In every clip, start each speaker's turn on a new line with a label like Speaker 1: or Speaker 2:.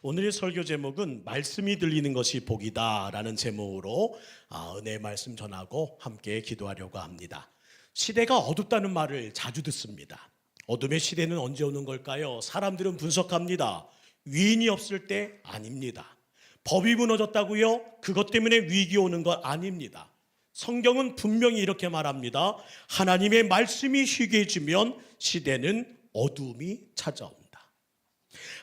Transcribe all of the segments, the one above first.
Speaker 1: 오늘의 설교 제목은 말씀이 들리는 것이 복이다 라는 제목으로 은혜의 말씀 전하고 함께 기도하려고 합니다. 시대가 어둡다는 말을 자주 듣습니다. 어둠의 시대는 언제 오는 걸까요? 사람들은 분석합니다. 위인이 없을 때 아닙니다. 법이 무너졌다고요? 그것 때문에 위기 오는 것 아닙니다. 성경은 분명히 이렇게 말합니다. 하나님의 말씀이 희귀해지면 시대는 어둠이 찾아옵니다.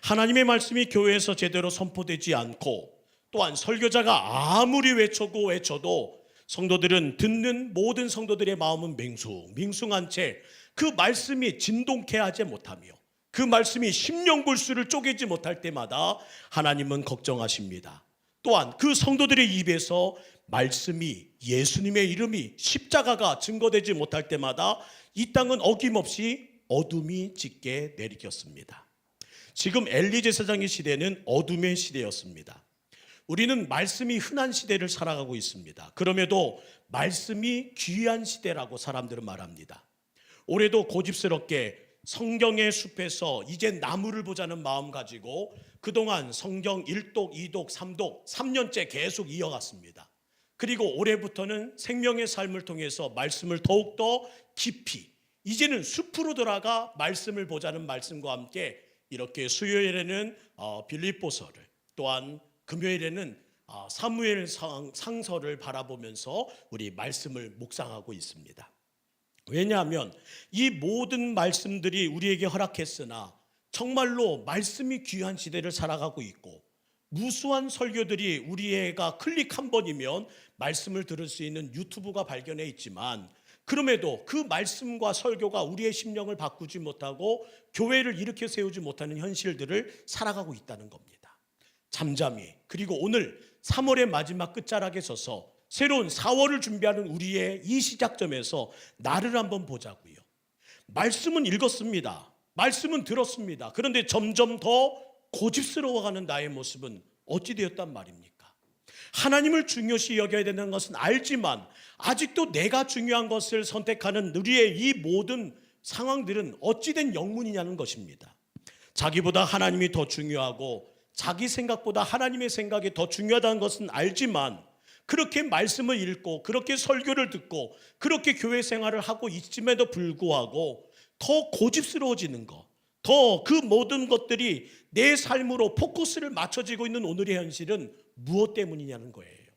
Speaker 1: 하나님의 말씀이 교회에서 제대로 선포되지 않고 또한 설교자가 아무리 외쳐도 성도들은 듣는 모든 성도들의 마음은 맹숭한 채 그 말씀이 진동케 하지 못하며 그 말씀이 심령불수를 쪼개지 못할 때마다 하나님은 걱정하십니다. 또한 그 성도들의 입에서 말씀이 예수님의 이름이 십자가가 증거되지 못할 때마다 이 땅은 어김없이 어둠이 짙게 내리켰습니다. 지금 엘리 제사장의 시대는 어둠의 시대였습니다. 우리는 말씀이 흔한 시대를 살아가고 있습니다. 그럼에도 말씀이 귀한 시대라고 사람들은 말합니다. 올해도 고집스럽게 성경의 숲에서 이제 나무를 보자는 마음 가지고 그동안 성경 1독, 2독, 3독 3년째 계속 이어갔습니다. 그리고 올해부터는 생명의 삶을 통해서 말씀을 더욱더 깊이 이제는 숲으로 들어가 말씀을 보자는 말씀과 함께 이렇게 수요일에는 빌립보서를 또한 금요일에는 사무엘 상서를 바라보면서 우리 말씀을 묵상하고 있습니다. 왜냐하면 이 모든 말씀들이 우리에게 허락했으나 정말로 말씀이 귀한 시대를 살아가고 있고 무수한 설교들이 우리가 클릭 한 번이면 말씀을 들을 수 있는 유튜브가 발견해 있지만 그럼에도 그 말씀과 설교가 우리의 심령을 바꾸지 못하고 교회를 일으켜 세우지 못하는 현실들을 살아가고 있다는 겁니다. 잠잠히 그리고 오늘 3월의 마지막 끝자락에 서서 새로운 4월을 준비하는 우리의 이 시작점에서 나를 한번 보자고요. 말씀은 읽었습니다. 말씀은 들었습니다. 그런데 점점 더 고집스러워가는 나의 모습은 어찌 되었단 말입니까? 하나님을 중요시 여겨야 되는 것은 알지만 아직도 내가 중요한 것을 선택하는 우리의 이 모든 상황들은 어찌된 영문이냐는 것입니다. 자기보다 하나님이 더 중요하고 자기 생각보다 하나님의 생각이 더 중요하다는 것은 알지만 그렇게 말씀을 읽고 그렇게 설교를 듣고 그렇게 교회 생활을 하고 있음에도 불구하고 더 고집스러워지는 것, 더 그 모든 것들이 내 삶으로 포커스를 맞춰지고 있는 오늘의 현실은 무엇 때문이냐는 거예요.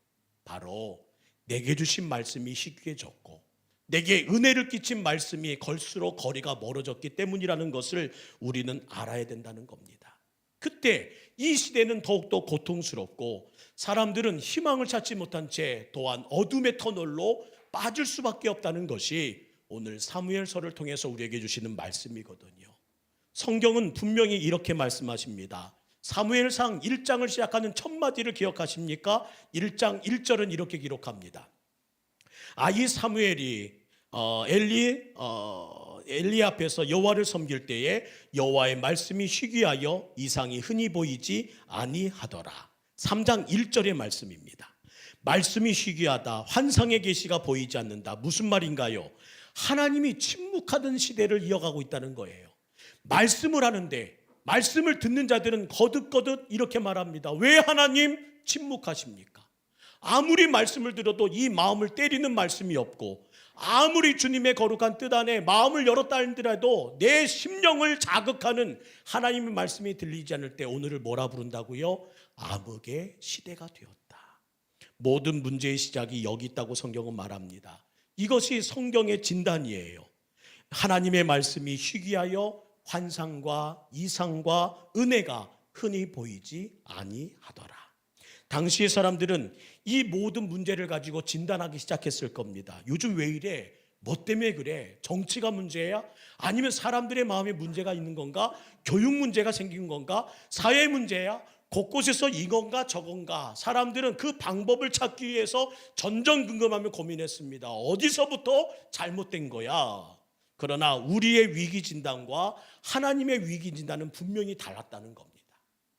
Speaker 1: 바로 내게 주신 말씀이 희귀해졌고 내게 은혜를 끼친 말씀이 걸수록 거리가 멀어졌기 때문이라는 것을 우리는 알아야 된다는 겁니다. 그때 이 시대는 더욱더 고통스럽고 사람들은 희망을 찾지 못한 채 또한 어둠의 터널로 빠질 수밖에 없다는 것이 오늘 사무엘서를 통해서 우리에게 주시는 말씀이거든요. 성경은 분명히 이렇게 말씀하십니다. 사무엘상 1장을 시작하는 첫 마디를 기억하십니까? 1장 1절은 이렇게 기록합니다. 이 사무엘이 엘리 앞에서 여호와를 섬길 때에 여호와의 말씀이 희귀하여 이상이 흔히 보이지 아니하더라. 3장 1절의 말씀입니다. 말씀이 희귀하다. 환상의 계시가 보이지 않는다. 무슨 말인가요? 하나님이 침묵하던 시대를 이어가고 있다는 거예요. 말씀을 하는데 말씀을 듣는 자들은 거듭거듭 이렇게 말합니다. 왜 하나님 침묵하십니까? 아무리 말씀을 들어도 이 마음을 때리는 말씀이 없고 아무리 주님의 거룩한 뜻 안에 마음을 열었다 하더라도 내 심령을 자극하는 하나님의 말씀이 들리지 않을 때 오늘을 뭐라 부른다고요? 암흑의 시대가 되었다. 모든 문제의 시작이 여기 있다고 성경은 말합니다. 이것이 성경의 진단이에요. 하나님의 말씀이 희귀하여 환상과 이상과 은혜가 흔히 보이지 아니하더라. 당시의 사람들은 이 모든 문제를 가지고 진단하기 시작했을 겁니다. 요즘 왜 이래? 뭐 때문에 그래? 정치가 문제야? 아니면 사람들의 마음에 문제가 있는 건가? 교육 문제가 생긴 건가? 사회 문제야? 곳곳에서 이건가 저건가? 사람들은 그 방법을 찾기 위해서 전전긍긍하며 고민했습니다. 어디서부터 잘못된 거야? 그러나 우리의 위기 진단과 하나님의 위기 진단은 분명히 달랐다는 겁니다.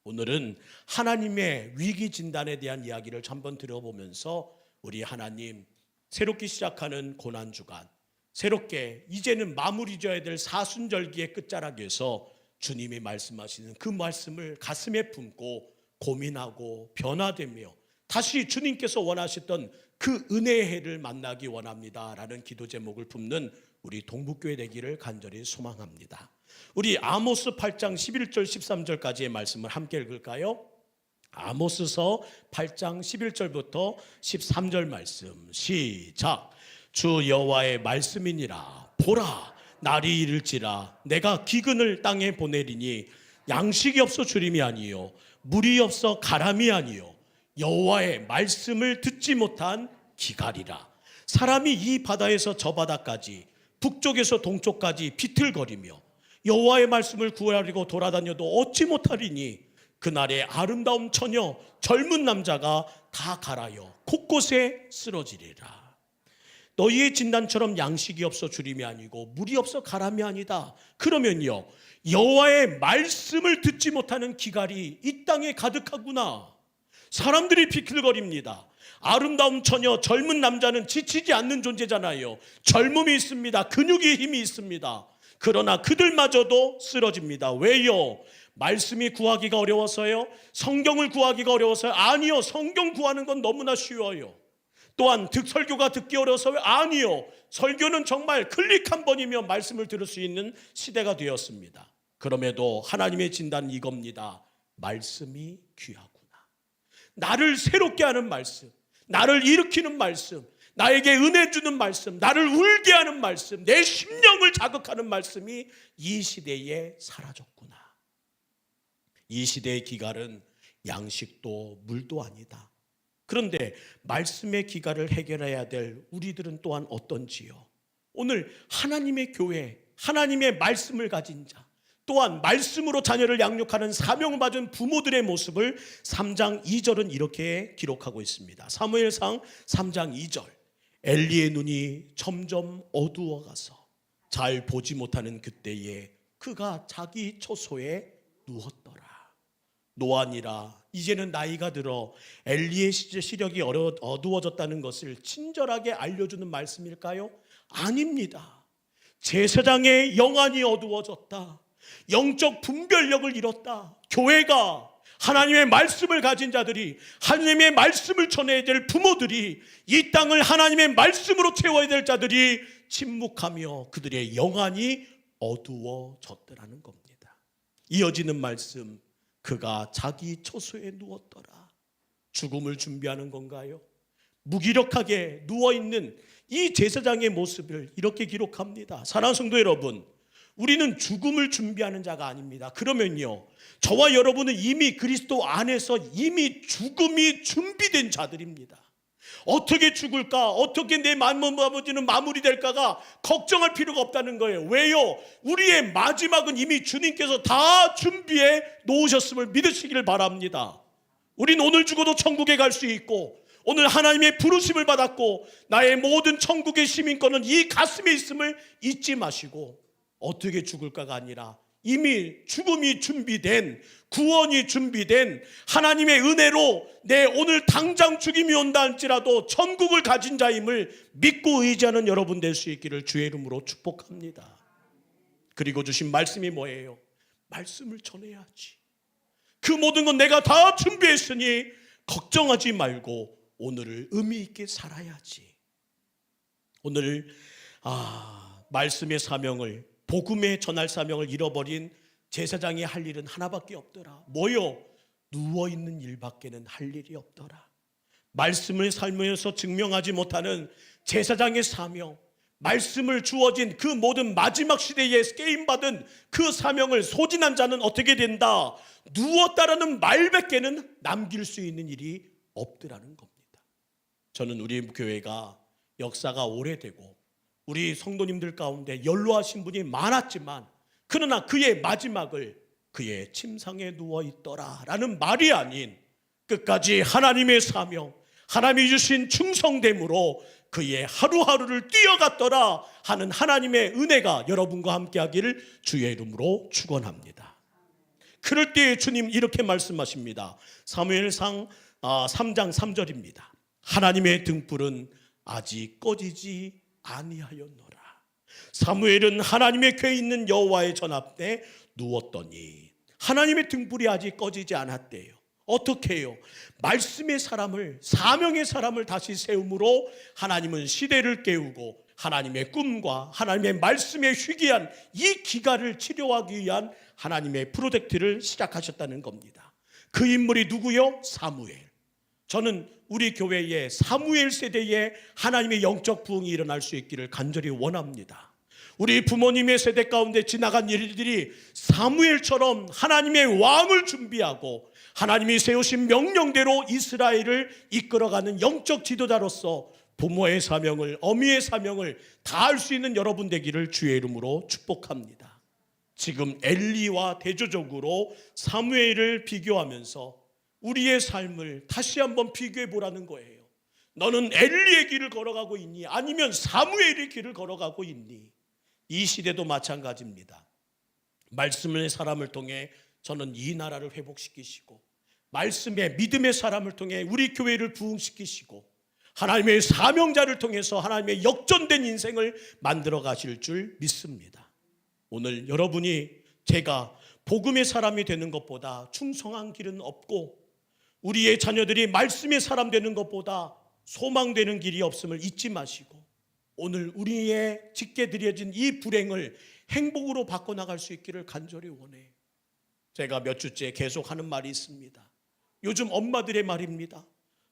Speaker 1: 오늘은 하나님의 위기 진단에 대한 이야기를 한번 들어보면서 우리 하나님 새롭게 시작하는 고난주간 새롭게 이제는 마무리 져야 될 사순절기의 끝자락에서 주님이 말씀하시는 그 말씀을 가슴에 품고 고민하고 변화되며 다시 주님께서 원하셨던 그 은혜의 해를 만나기 원합니다 라는 기도 제목을 품는 우리 동북교회 되기를 간절히 소망합니다. 우리 아모스 8장 11절 13절까지의 말씀을 함께 읽을까요? 아모스서 8장 11절부터 13절 말씀 시작. 주 여호와의 말씀이니라. 보라, 날이 이를지라 내가 기근을 땅에 보내리니 양식이 없어 주림이 아니요 물이 없어 가람이 아니요 여호와의 말씀을 듣지 못한 기갈이라. 사람이 이 바다에서 저 바다까지 북쪽에서 동쪽까지 비틀거리며 여호와의 말씀을 구하려고 돌아다녀도 얻지 못하리니 그날에 아름다운 처녀 젊은 남자가 다 갈아여 곳곳에 쓰러지리라. 너희의 진단처럼 양식이 없어 주림이 아니고 물이 없어 가람이 아니다. 그러면요 여호와의 말씀을 듣지 못하는 기갈이 이 땅에 가득하구나. 사람들이 비틀거립니다. 아름다운 처녀 젊은 남자는 지치지 않는 존재잖아요. 젊음이 있습니다. 근육이 힘이 있습니다. 그러나 그들마저도 쓰러집니다. 왜요? 말씀이 구하기가 어려워서요? 성경을 구하기가 어려워서요? 아니요, 성경 구하는 건 너무나 쉬워요. 또한 설교가 듣기 어려워서요? 아니요, 설교는 정말 클릭 한 번이면 말씀을 들을 수 있는 시대가 되었습니다. 그럼에도 하나님의 진단은 이겁니다. 말씀이 귀하구나. 나를 새롭게 하는 말씀, 나를 일으키는 말씀, 나에게 은혜 주는 말씀, 나를 울게 하는 말씀, 내 심령을 자극하는 말씀이 이 시대에 사라졌구나. 이 시대의 기갈은 양식도 물도 아니다. 그런데 말씀의 기갈을 해결해야 될 우리들은 또한 어떤지요? 오늘 하나님의 교회, 하나님의 말씀을 가진 자, 또한 말씀으로 자녀를 양육하는 사명을 받은 부모들의 모습을 3장 2절은 이렇게 기록하고 있습니다. 사무엘상 3장 2절. 엘리의 눈이 점점 어두워가서 잘 보지 못하는 그때에 그가 자기 처소에 누웠더라. 노아니라, 이제는 나이가 들어 엘리의 시력이 어두워졌다는 것을 친절하게 알려주는 말씀일까요? 아닙니다. 제사장의 영안이 어두워졌다. 영적 분별력을 잃었다. 교회가, 하나님의 말씀을 가진 자들이, 하나님의 말씀을 전해야 될 부모들이, 이 땅을 하나님의 말씀으로 채워야 될 자들이 침묵하며 그들의 영안이 어두워졌더라는 겁니다. 이어지는 말씀, 그가 자기 처소에 누웠더라. 죽음을 준비하는 건가요? 무기력하게 누워있는 이 제사장의 모습을 이렇게 기록합니다. 사랑하는 성도 여러분, 우리는 죽음을 준비하는 자가 아닙니다. 그러면요, 저와 여러분은 이미 그리스도 안에서 이미 죽음이 준비된 자들입니다. 어떻게 죽을까? 어떻게 내 아버지는 마무리될까가 걱정할 필요가 없다는 거예요. 왜요? 우리의 마지막은 이미 주님께서 다 준비해 놓으셨음을 믿으시기를 바랍니다. 우린 오늘 죽어도 천국에 갈 수 있고, 오늘 하나님의 부르심을 받았고, 나의 모든 천국의 시민권은 이 가슴에 있음을 잊지 마시고, 어떻게 죽을까가 아니라 이미 죽음이 준비된, 구원이 준비된 하나님의 은혜로 내 오늘 당장 죽임이 온다 할지라도 천국을 가진 자임을 믿고 의지하는 여러분 될 수 있기를 주의 이름으로 축복합니다. 그리고 주신 말씀이 뭐예요? 말씀을 전해야지. 그 모든 건 내가 다 준비했으니 걱정하지 말고 오늘을 의미 있게 살아야지. 오늘 말씀의 사명을, 복음의 전할 사명을 잃어버린 제사장이 할 일은 하나밖에 없더라. 뭐요? 누워있는 일밖에는 할 일이 없더라. 말씀을 살면서 증명하지 못하는 제사장의 사명, 말씀을 주어진 그 모든 마지막 시대에 게임받은 그 사명을 소진한 자는 어떻게 된다? 누웠다라는 말밖에는 남길 수 있는 일이 없더라는 겁니다. 저는 우리 교회가 역사가 오래되고 우리 성도님들 가운데 연로하신 분이 많았지만, 그러나 그의 마지막을 그의 침상에 누워있더라 라는 말이 아닌 끝까지 하나님의 사명, 하나님이 주신 충성됨으로 그의 하루하루를 뛰어갔더라 하는 하나님의 은혜가 여러분과 함께 하기를 주의 이름으로 축원합니다. 그럴 때에 주님 이렇게 말씀하십니다. 사무엘상 3장 3절입니다. 하나님의 등불은 아직 꺼지지 아니하였노라. 사무엘은 하나님의 궤에 있는 여호와의 전 앞에 누웠더니 하나님의 등불이 아직 꺼지지 않았대요. 어떻게 해요? 말씀의 사람을, 사명의 사람을 다시 세움으로 하나님은 시대를 깨우고 하나님의 꿈과 하나님의 말씀에 희귀한 이 기가를 치료하기 위한 하나님의 프로젝트를 시작하셨다는 겁니다. 그 인물이 누구요? 사무엘. 저는 우리 교회의 사무엘 세대에 하나님의 영적 부흥이 일어날 수 있기를 간절히 원합니다. 우리 부모님의 세대 가운데 지나간 일들이 사무엘처럼 하나님의 왕을 준비하고 하나님이 세우신 명령대로 이스라엘을 이끌어가는 영적 지도자로서 부모의 사명을, 어미의 사명을 다할 수 있는 여러분 되기를 주의 이름으로 축복합니다. 지금 엘리와 대조적으로 사무엘을 비교하면서 우리의 삶을 다시 한번 비교해 보라는 거예요. 너는 엘리의 길을 걸어가고 있니? 아니면 사무엘의 길을 걸어가고 있니? 이 시대도 마찬가지입니다. 말씀의 사람을 통해 저는 이 나라를 회복시키시고 말씀의 믿음의 사람을 통해 우리 교회를 부흥시키시고 하나님의 사명자를 통해서 하나님의 역전된 인생을 만들어 가실 줄 믿습니다. 오늘 여러분이 제가 복음의 사람이 되는 것보다 충성한 길은 없고 우리의 자녀들이 말씀의 사람 되는 것보다 소망되는 길이 없음을 잊지 마시고 오늘 우리의 짓게 드려진 이 불행을 행복으로 바꿔나갈 수 있기를 간절히 원해요. 제가 몇 주째 계속 하는 말이 있습니다. 요즘 엄마들의 말입니다.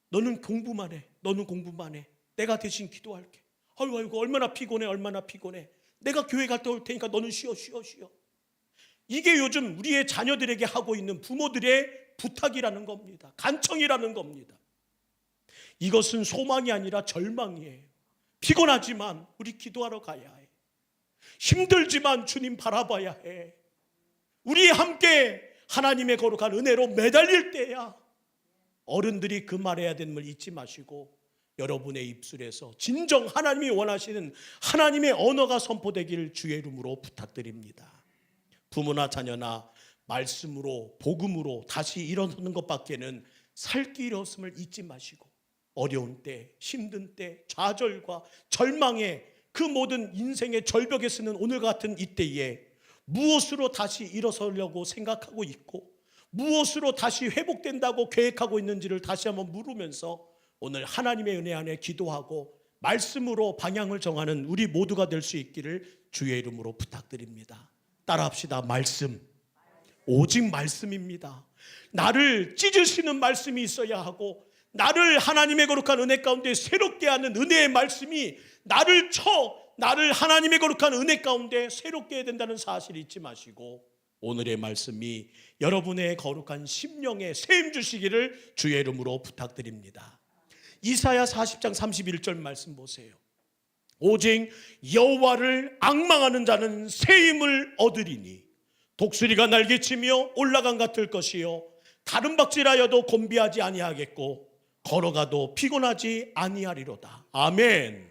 Speaker 1: 너는 공부만 해. 너는 공부만 해. 내가 대신 기도할게. 아이고 얼마나 피곤해. 얼마나 피곤해. 내가 교회 갔다 올 테니까 너는 쉬어. 이게 요즘 우리의 자녀들에게 하고 있는 부모들의 부탁이라는 겁니다. 간청이라는 겁니다. 이것은 소망이 아니라 절망이에요. 피곤하지만 우리 기도하러 가야 해. 힘들지만 주님 바라봐야 해. 우리 함께 하나님의 거룩한 은혜로 매달릴 때야. 어른들이 그 말해야 되는 걸 잊지 마시고 여러분의 입술에서 진정 하나님이 원하시는 하나님의 언어가 선포되기를 주의 이름으로 부탁드립니다. 부모나 자녀나 말씀으로 복음으로 다시 일어서는 것밖에는 살 길이 없음을 잊지 마시고 어려운 때, 힘든 때, 좌절과 절망의 그 모든 인생의 절벽에 쓰는 오늘 같은 이때에 무엇으로 다시 일어서려고 생각하고 있고 무엇으로 다시 회복된다고 계획하고 있는지를 다시 한번 물으면서 오늘 하나님의 은혜 안에 기도하고 말씀으로 방향을 정하는 우리 모두가 될 수 있기를 주의 이름으로 부탁드립니다. 따라합시다. 말씀. 오직 말씀입니다. 나를 찢으시는 말씀이 있어야 하고 나를 하나님의 거룩한 은혜 가운데 새롭게 하는 은혜의 말씀이 나를 하나님의 거룩한 은혜 가운데 새롭게 해야 된다는 사실을 잊지 마시고 오늘의 말씀이 여러분의 거룩한 심령에 세임 주시기를 주의 이름으로 부탁드립니다. 이사야 40장 31절 말씀 보세요. 오직 여호와를 앙망하는 자는 세임을 얻으리니 독수리가 날개치며 올라간 같을 것이요 다른 박질하여도 곤비하지 아니하겠고 걸어가도 피곤하지 아니하리로다. 아멘.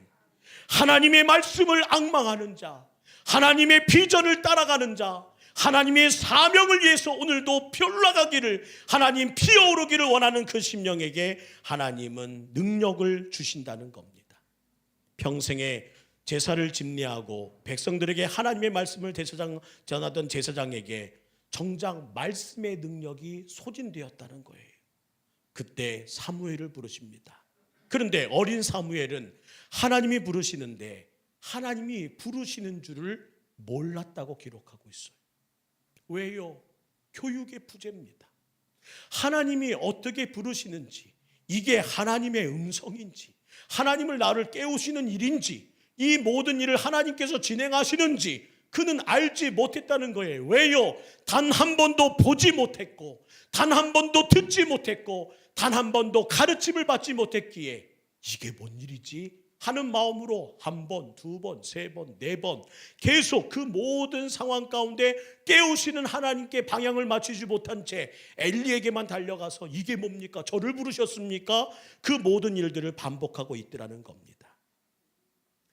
Speaker 1: 하나님의 말씀을 앙망하는 자, 하나님의 비전을 따라가는 자, 하나님의 사명을 위해서 오늘도 올라가기를 하나님 피어오르기를 원하는 그 심령에게 하나님은 능력을 주신다는 겁니다. 평생에 제사를 집례하고 백성들에게 하나님의 말씀을 전하던 제사장에게 정작 말씀의 능력이 소진되었다는 거예요. 그때 사무엘을 부르십니다. 그런데 어린 사무엘은 하나님이 부르시는데 하나님이 부르시는 줄을 몰랐다고 기록하고 있어요. 왜요? 교육의 부재입니다. 하나님이 어떻게 부르시는지, 이게 하나님의 음성인지, 하나님을 나를 깨우시는 일인지, 이 모든 일을 하나님께서 진행하시는지 그는 알지 못했다는 거예요. 왜요? 단 한 번도 보지 못했고 단 한 번도 듣지 못했고 단 한 번도 가르침을 받지 못했기에 이게 뭔 일이지? 하는 마음으로 한 번, 두 번, 세 번, 네 번 계속 그 모든 상황 가운데 깨우시는 하나님께 방향을 맞추지 못한 채 엘리에게만 달려가서 이게 뭡니까? 저를 부르셨습니까? 그 모든 일들을 반복하고 있더라는 겁니다.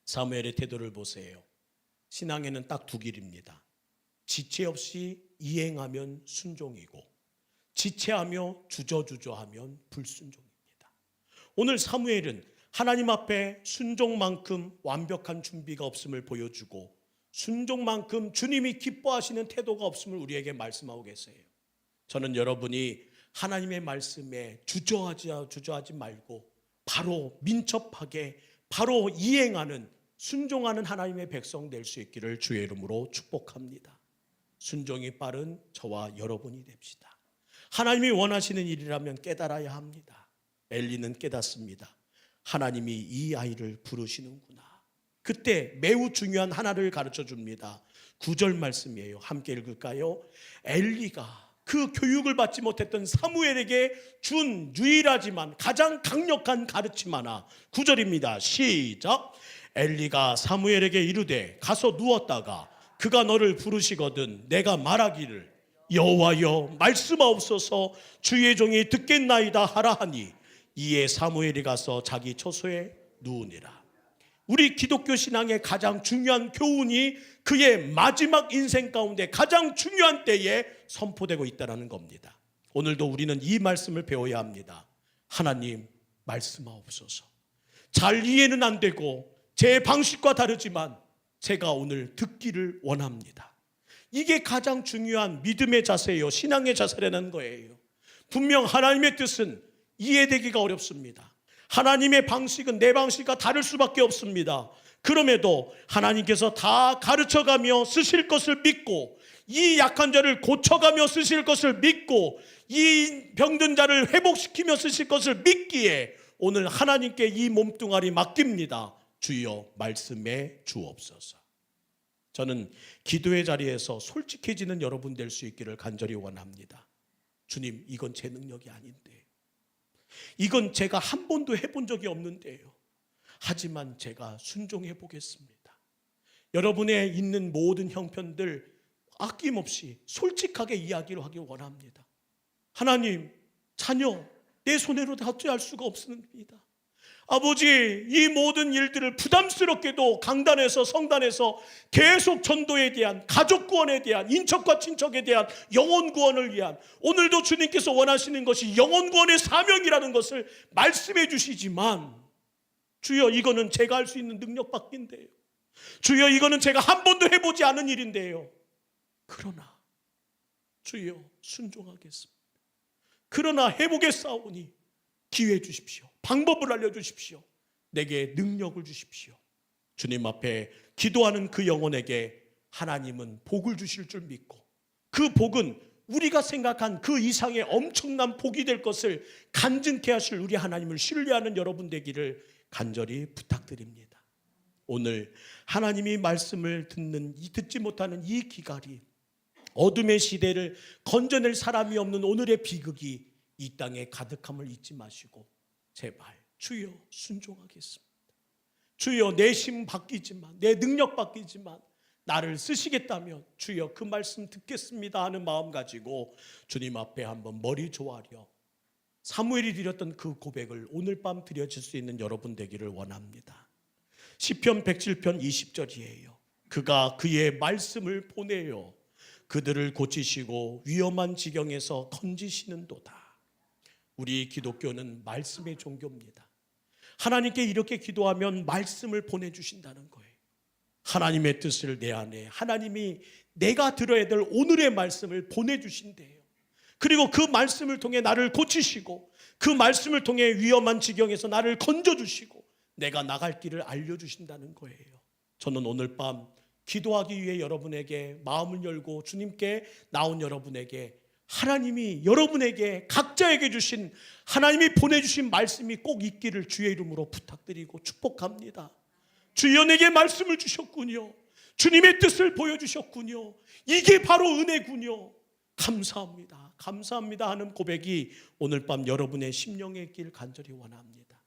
Speaker 1: 사무엘의 태도를 보세요. 신앙에는 딱 두 길입니다. 지체 없이 이행하면 순종이고 지체하며 주저하면 불순종입니다. 오늘 사무엘은 하나님 앞에 순종만큼 완벽한 준비가 없음을 보여주고 순종만큼 주님이 기뻐하시는 태도가 없음을 우리에게 말씀하고 계세요. 저는 여러분이 하나님의 말씀에 주저하지 말고 바로 민첩하게 바로 이행하는 순종하는 하나님의 백성 될 수 있기를 주의 이름으로 축복합니다. 순종이 빠른 저와 여러분이 됩시다. 하나님이 원하시는 일이라면 깨달아야 합니다. 엘리는 깨닫습니다. 하나님이 이 아이를 부르시는구나. 그때 매우 중요한 하나를 가르쳐 줍니다. 9절 말씀이에요. 함께 읽을까요? 엘리가 그 교육을 받지 못했던 사무엘에게 준 유일하지만 가장 강력한 가르침 하나. 9절입니다. 시작. 엘리가 사무엘에게 이르되 가서 누웠다가 그가 너를 부르시거든 내가 말하기를 여호와여 말씀하옵소서 주의 종이 듣겠나이다 하라 하니 이에 사무엘이 가서 자기 처소에 누우니라. 우리 기독교 신앙의 가장 중요한 교훈이 그의 마지막 인생 가운데 가장 중요한 때에 선포되고 있다는 겁니다. 오늘도 우리는 이 말씀을 배워야 합니다. 하나님 말씀하옵소서. 잘 이해는 안 되고 제 방식과 다르지만 제가 오늘 듣기를 원합니다. 이게 가장 중요한 믿음의 자세예요. 신앙의 자세라는 거예요. 분명 하나님의 뜻은 이해되기가 어렵습니다. 하나님의 방식은 내 방식과 다를 수밖에 없습니다. 그럼에도 하나님께서 다 가르쳐가며 쓰실 것을 믿고 이 약한 자를 고쳐가며 쓰실 것을 믿고 이 병든 자를 회복시키며 쓰실 것을 믿기에 오늘 하나님께 이 몸뚱아리 맡깁니다. 주여 말씀해 주옵소서. 저는 기도의 자리에서 솔직해지는 여러분 될 수 있기를 간절히 원합니다. 주님, 이건 제 능력이 아닌데, 이건 제가 한 번도 해본 적이 없는데요. 하지만 제가 순종해 보겠습니다. 여러분의 있는 모든 형편들 아낌없이 솔직하게 이야기를 하길 원합니다. 하나님, 자녀 내 손으로 다 어찌할 수가 없습니다. 아버지, 이 모든 일들을 부담스럽게도 강단에서 성단에서 계속 전도에 대한, 가족 구원에 대한, 인척과 친척에 대한 영혼 구원을 위한, 오늘도 주님께서 원하시는 것이 영혼 구원의 사명이라는 것을 말씀해 주시지만, 주여 이거는 제가 할 수 있는 능력 밖인데요. 주여 이거는 제가 한 번도 해보지 않은 일인데요. 그러나 주여 순종하겠습니다. 그러나 해보겠사오니 기회 주십시오. 방법을 알려주십시오. 내게 능력을 주십시오. 주님 앞에 기도하는 그 영혼에게 하나님은 복을 주실 줄 믿고 그 복은 우리가 생각한 그 이상의 엄청난 복이 될 것을 간증케 하실 우리 하나님을 신뢰하는 여러분 되기를 간절히 부탁드립니다. 오늘 하나님이 말씀을 듣지 못하는 이 기갈이 어둠의 시대를 건져낼 사람이 없는 오늘의 비극이 이 땅에 가득함을 잊지 마시고 제발 주여 순종하겠습니다. 주여 내 힘 바뀌지만 내 능력 바뀌지만 나를 쓰시겠다면 주여 그 말씀 듣겠습니다 하는 마음 가지고 주님 앞에 한번 머리 조아려 사무엘이 드렸던 그 고백을 오늘 밤 드려질 수 있는 여러분 되기를 원합니다. 시편 107편 20절이에요. 그가 그의 말씀을 보내요 그들을 고치시고 위험한 지경에서 건지시는도다. 우리 기독교는 말씀의 종교입니다. 하나님께 이렇게 기도하면 말씀을 보내주신다는 거예요. 하나님의 뜻을 내 안에 하나님이 내가 들어야 될 오늘의 말씀을 보내주신대요. 그리고 그 말씀을 통해 나를 고치시고 그 말씀을 통해 위험한 지경에서 나를 건져주시고 내가 나갈 길을 알려주신다는 거예요. 저는 오늘 밤 기도하기 위해 여러분에게 마음을 열고 주님께 나온 여러분에게 하나님이 여러분에게 각자에게 주신 하나님이 보내주신 말씀이 꼭 있기를 주의 이름으로 부탁드리고 축복합니다. 주여 내게 말씀을 주셨군요. 주님의 뜻을 보여주셨군요. 이게 바로 은혜군요. 감사합니다. 감사합니다 하는 고백이 오늘 밤 여러분의 심령에 있길 간절히 원합니다.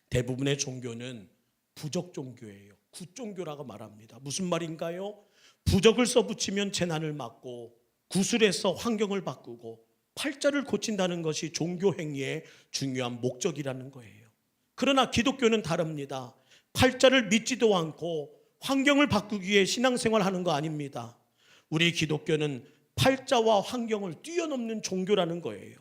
Speaker 1: 대부분의 종교는 부적 종교예요. 굿종교라고 말합니다. 무슨 말인가요? 부적을 써붙이면 재난을 막고 구슬에서 환경을 바꾸고 팔자를 고친다는 것이 종교 행위의 중요한 목적이라는 거예요. 그러나 기독교는 다릅니다. 팔자를 믿지도 않고 환경을 바꾸기 위해 신앙생활하는 거 아닙니다. 우리 기독교는 팔자와 환경을 뛰어넘는 종교라는 거예요.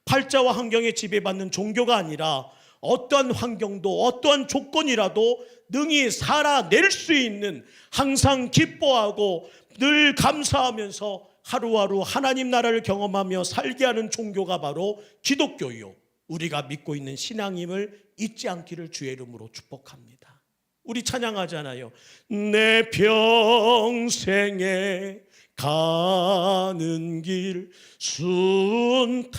Speaker 1: 팔자와 환경에 지배받는 종교가 아니라 어떠한 환경도 어떠한 조건이라도 능히 살아낼 수 있는, 항상 기뻐하고 늘 감사하면서 하루하루 하나님 나라를 경험하며 살게 하는 종교가 바로 기독교요, 우리가 믿고 있는 신앙임을 잊지 않기를 주의 이름으로 축복합니다. 우리 찬양하잖아요. 내 평생에 가는 길 순탄하여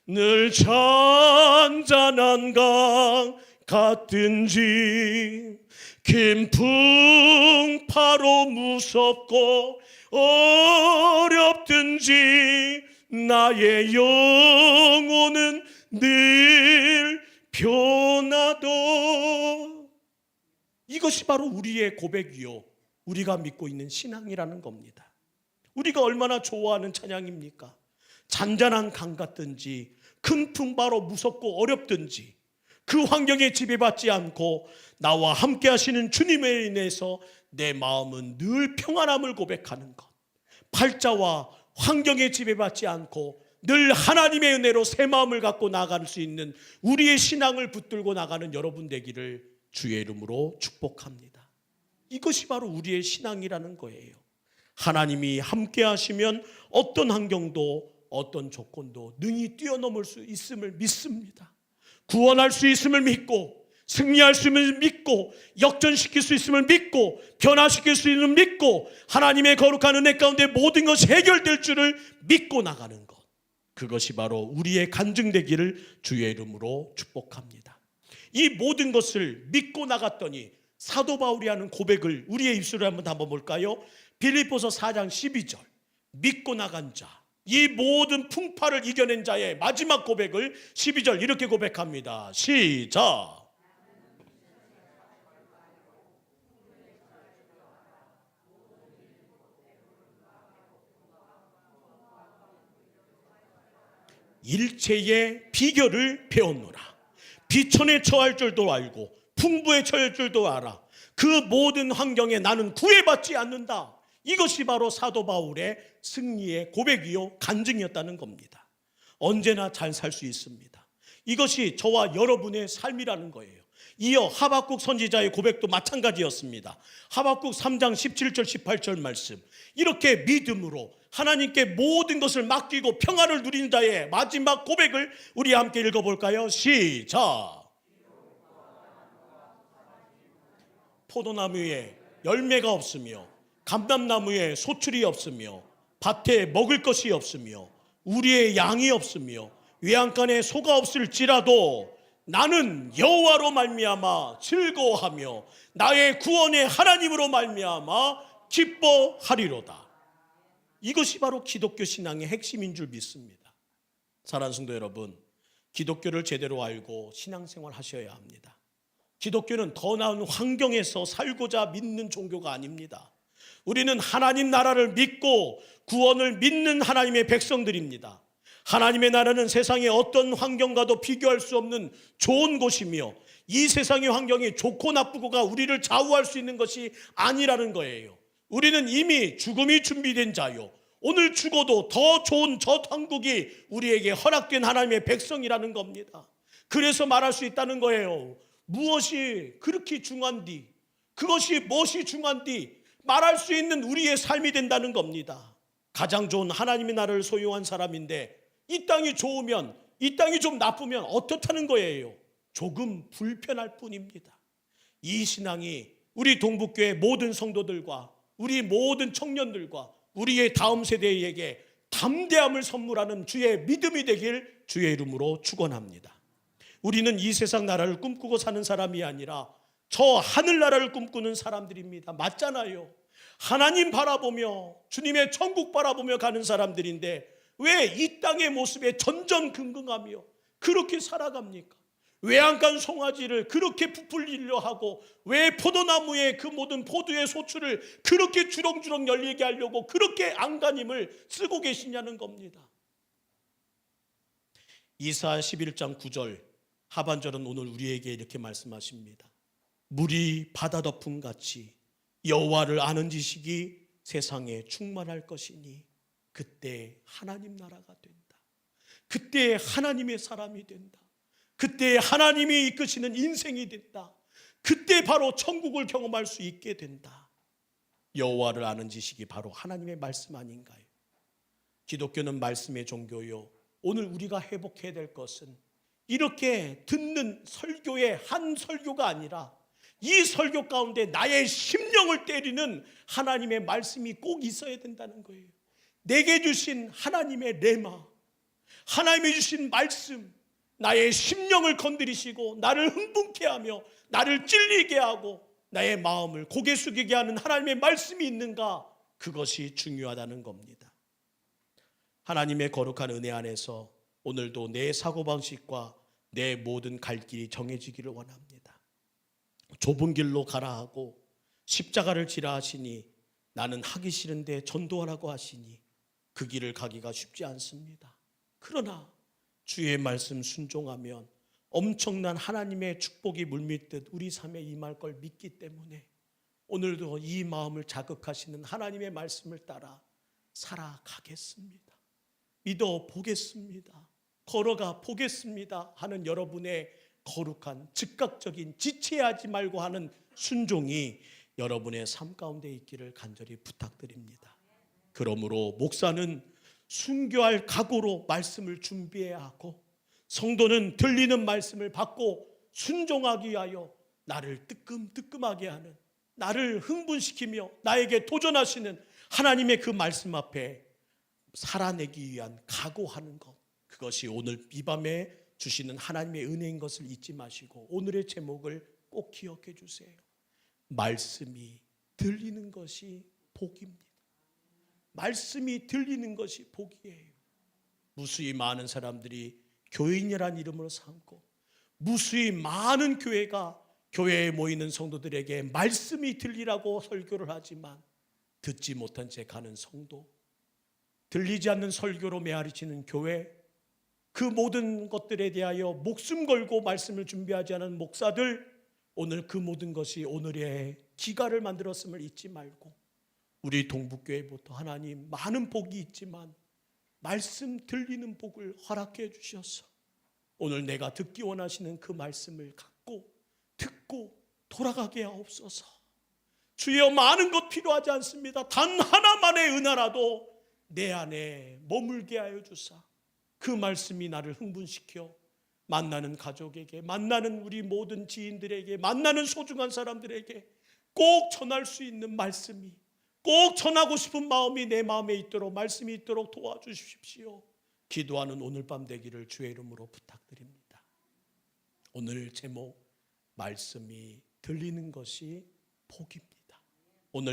Speaker 1: 늘 잔잔한 강 같든지 긴 풍파로 무섭고 어렵든지 나의 영혼은 늘 변하도. 이것이 바로 우리의 고백이요, 우리가 믿고 있는 신앙이라는 겁니다. 우리가 얼마나 좋아하는 찬양입니까? 잔잔한 강 같든지 큰 풍파로 무섭고 어렵든지 그 환경에 지배받지 않고 나와 함께 하시는 주님에 인해서 내 마음은 늘 평안함을 고백하는 것, 팔자와 환경에 지배받지 않고 늘 하나님의 은혜로 새 마음을 갖고 나아갈 수 있는 우리의 신앙을 붙들고 나가는 여러분 되기를 주의 이름으로 축복합니다. 이것이 바로 우리의 신앙이라는 거예요. 하나님이 함께 하시면 어떤 환경도 어떤 조건도 능히 뛰어넘을 수 있음을 믿습니다. 구원할 수 있음을 믿고, 승리할 수 있음을 믿고, 역전시킬 수 있음을 믿고, 변화시킬 수 있음을 믿고, 하나님의 거룩한 은혜 가운데 모든 것이 해결될 줄을 믿고 나가는 것, 그것이 바로 우리의 간증되기를 주의 이름으로 축복합니다. 이 모든 것을 믿고 나갔더니 사도 바울이 하는 고백을 우리의 입술로 한번 볼까요? 빌립보서 4장 12절, 믿고 나간 자, 이 모든 풍파를 이겨낸 자의 마지막 고백을 12절 이렇게 고백합니다. 시작. 일체의 비결을 배웠노라. 비천에 처할 줄도 알고 풍부에 처할 줄도 알아. 그 모든 환경에 나는 구애받지 않는다. 이것이 바로 사도 바울의 승리의 고백이요, 간증이었다는 겁니다. 언제나 잘 살 수 있습니다. 이것이 저와 여러분의 삶이라는 거예요. 이어 하박국 선지자의 고백도 마찬가지였습니다. 하박국 3장 17절 18절 말씀, 이렇게 믿음으로 하나님께 모든 것을 맡기고 평안을 누린 자의 마지막 고백을 우리 함께 읽어볼까요? 시작. 포도나무에 열매가 없으며 감람나무에 소출이 없으며 밭에 먹을 것이 없으며 우리의 양이 없으며 외양간에 소가 없을지라도 나는 여호와로 말미암아 즐거워하며 나의 구원의 하나님으로 말미암아 기뻐하리로다. 이것이 바로 기독교 신앙의 핵심인 줄 믿습니다. 사랑하는 성도 여러분, 기독교를 제대로 알고 신앙생활 하셔야 합니다. 기독교는 더 나은 환경에서 살고자 믿는 종교가 아닙니다. 우리는 하나님 나라를 믿고 구원을 믿는 하나님의 백성들입니다. 하나님의 나라는 세상의 어떤 환경과도 비교할 수 없는 좋은 곳이며, 이 세상의 환경이 좋고 나쁘고가 우리를 좌우할 수 있는 것이 아니라는 거예요. 우리는 이미 죽음이 준비된 자요, 오늘 죽어도 더 좋은 저 천국이 우리에게 허락된 하나님의 백성이라는 겁니다. 그래서 말할 수 있다는 거예요. 무엇이 그렇게 중요한디, 그것이 무엇이 중요한디 말할 수 있는 우리의 삶이 된다는 겁니다. 가장 좋은 하나님의 나라를 소유한 사람인데 이 땅이 좋으면, 이 땅이 좀 나쁘면 어떻다는 거예요? 조금 불편할 뿐입니다. 이 신앙이 우리 동북교회 모든 성도들과 우리 모든 청년들과 우리의 다음 세대에게 담대함을 선물하는 주의 믿음이 되길 주의 이름으로 축원합니다. 우리는 이 세상 나라를 꿈꾸고 사는 사람이 아니라 저 하늘나라를 꿈꾸는 사람들입니다. 맞잖아요. 하나님 바라보며 주님의 천국 바라보며 가는 사람들인데 왜 이 땅의 모습에 전전긍긍하며 그렇게 살아갑니까? 외양간 송아지를 그렇게 부풀리려 하고, 왜 포도나무의 그 모든 포도의 소출을 그렇게 주렁주렁 열리게 하려고 그렇게 안간힘을 쓰고 계시냐는 겁니다. 이사야 11장 9절 하반절은 오늘 우리에게 이렇게 말씀하십니다. 물이 바다 덮음 같이 여호와를 아는 지식이 세상에 충만할 것이니 그때 하나님 나라가 된다. 그때 하나님의 사람이 된다. 그때 하나님이 이끄시는 인생이 된다. 그때 바로 천국을 경험할 수 있게 된다. 여호와를 아는 지식이 바로 하나님의 말씀 아닌가요? 기독교는 말씀의 종교요. 오늘 우리가 회복해야 될 것은 이렇게 듣는 설교의 한 설교가 아니라 이 설교 가운데 나의 심령을 때리는 하나님의 말씀이 꼭 있어야 된다는 거예요. 내게 주신 하나님의 레마, 하나님이 주신 말씀, 나의 심령을 건드리시고 나를 흥분케 하며 나를 찔리게 하고 나의 마음을 고개 숙이게 하는 하나님의 말씀이 있는가? 그것이 중요하다는 겁니다. 하나님의 거룩한 은혜 안에서 오늘도 내 사고방식과 내 모든 갈 길이 정해지기를 원합니다. 좁은 길로 가라 하고 십자가를 지라 하시니 나는 하기 싫은데 전도하라고 하시니 그 길을 가기가 쉽지 않습니다. 그러나 주의 말씀 순종하면 엄청난 하나님의 축복이 물밀듯 우리 삶에 임할 걸 믿기 때문에 오늘도 이 마음을 자극하시는 하나님의 말씀을 따라 살아가겠습니다. 믿어 보겠습니다. 걸어가 보겠습니다 하는 여러분의 거룩한 즉각적인 지체하지 말고 하는 순종이 여러분의 삶 가운데 있기를 간절히 부탁드립니다. 그러므로 목사는 순교할 각오로 말씀을 준비해야 하고 성도는 들리는 말씀을 받고 순종하기 위하여 나를 뜨끔뜨끔하게 하는, 나를 흥분시키며 나에게 도전하시는 하나님의 그 말씀 앞에 살아내기 위한 각오하는 것, 그것이 오늘 이 밤에 주시는 하나님의 은혜인 것을 잊지 마시고 오늘의 제목을 꼭 기억해 주세요. 말씀이 들리는 것이 복입니다. 말씀이 들리는 것이 복이에요. 무수히 많은 사람들이 교인이란 이름으로 삼고 무수히 많은 교회가 교회에 모이는 성도들에게 말씀이 들리라고 설교를 하지만 듣지 못한 채 가는 성도, 들리지 않는 설교로 메아리치는 교회, 그 모든 것들에 대하여 목숨 걸고 말씀을 준비하지 않은 목사들, 오늘 그 모든 것이 오늘의 기가를 만들었음을 잊지 말고 우리 동북교회부터 하나님 많은 복이 있지만 말씀 들리는 복을 허락해 주셔서 오늘 내가 듣기 원하시는 그 말씀을 갖고 듣고 돌아가게 하옵소서. 주여, 많은 것 필요하지 않습니다. 단 하나만의 은혜라도 내 안에 머물게 하여 주사 그 말씀이 나를 흥분시켜 만나는 가족에게, 만나는 우리 모든 지인들에게, 만나는 소중한 사람들에게 꼭 전할 수 있는 말씀이, 꼭 전하고 싶은 마음이 내 마음에 있도록, 말씀이 있도록 도와주십시오. 기도하는 오늘 밤 되기를 주의 이름으로 부탁드립니다. 오늘 제목, 말씀이 들리는 것이 복입니다.